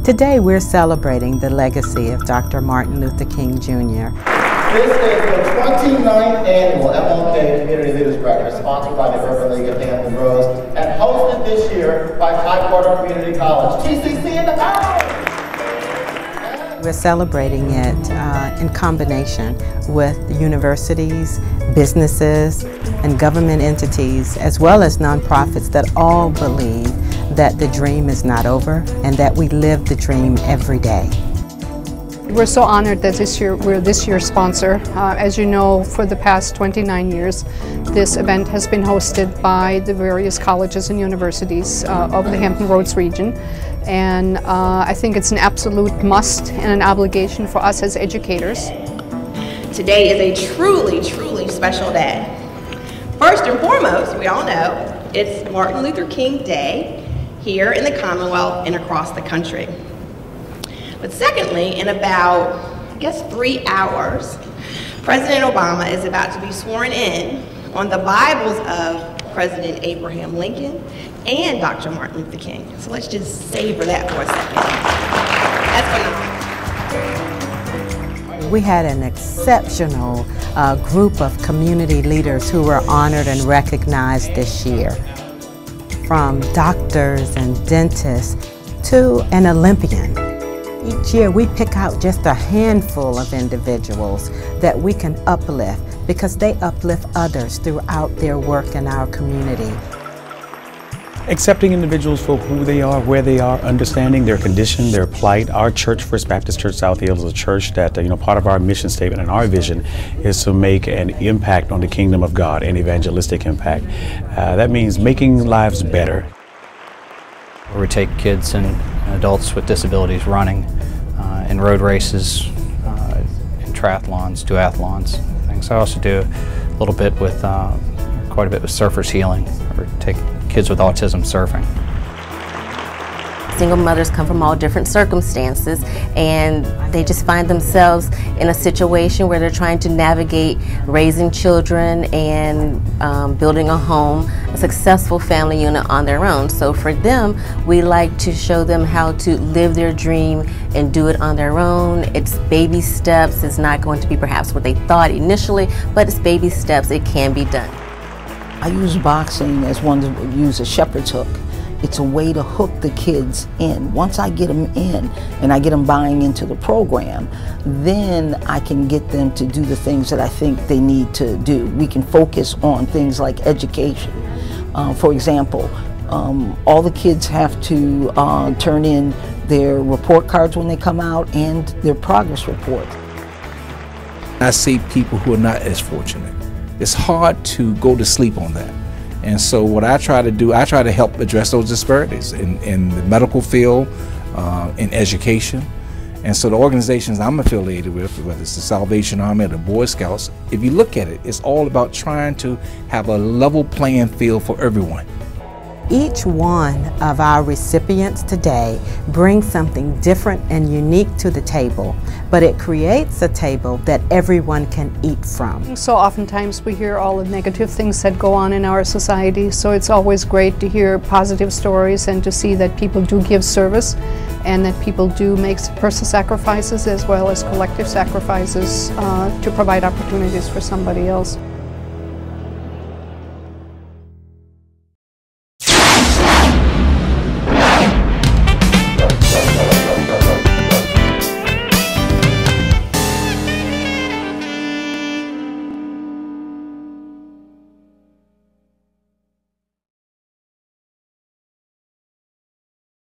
Today we're celebrating the legacy of Dr. Martin Luther King Jr. This is the 29th annual MLK Community Leaders Breakfast, sponsored by the Urban League of Hampton Roads, and hosted this year by Tidewater Community College. TCC in the house! We're celebrating it in combination with universities, businesses, and government entities, as well as nonprofits that all believe that the dream is not over and that we live the dream every day. We're so honored that we're this year's sponsor. As you know, for the past 29 years, this event has been hosted by the various colleges and universities of the Hampton Roads region. And I think it's an absolute must and an obligation for us as educators. Today is a truly, truly special day. First and foremost, we all know it's Martin Luther King Day here in the Commonwealth and across the country. But secondly, in about, I guess, 3 hours, President Obama is about to be sworn in on the Bibles of President Abraham Lincoln and Dr. Martin Luther King. So let's just savor that for a second. That's phenomenal. We had an exceptional group of community leaders who were honored and recognized this year. From doctors and dentists to an Olympian. Each year we pick out just a handful of individuals that we can uplift because they uplift others throughout their work in our community. Accepting individuals for who they are, where they are, understanding their condition, their plight. Our church, First Baptist Church South Hill, is a church that, part of our mission statement and our vision is to make an impact on the kingdom of God, an evangelistic impact. That means making lives better. Where we take kids and adults with disabilities running in road races, in triathlons, duathlons, things. I also do a little bit with, quite a bit with surfers healing, or take kids with autism surfing. Single mothers come from all different circumstances, and they just find themselves in a situation where they're trying to navigate raising children and building a home, a successful family unit on their own. So for them, we like to show them how to live their dream and do it on their own. It's baby steps. It's not going to be perhaps what they thought initially, but it's baby steps. It can be done. I use boxing as one to use a shepherd's hook. It's a way to hook the kids in. Once I get them in and I get them buying into the program, then I can get them to do the things that I think they need to do. We can focus on things like education. For example, all the kids have to turn in their report cards when they come out and their progress report. I see people who are not as fortunate. It's hard to go to sleep on that. And so what I try to do, I try to help address those disparities in the medical field, in education. And so the organizations I'm affiliated with, whether it's the Salvation Army or the Boy Scouts, if you look at it, it's all about trying to have a level playing field for everyone. Each one of our recipients today brings something different and unique to the table, but it creates a table that everyone can eat from. So oftentimes we hear all the negative things that go on in our society, so it's always great to hear positive stories and to see that people do give service and that people do make personal sacrifices as well as collective sacrifices to provide opportunities for somebody else.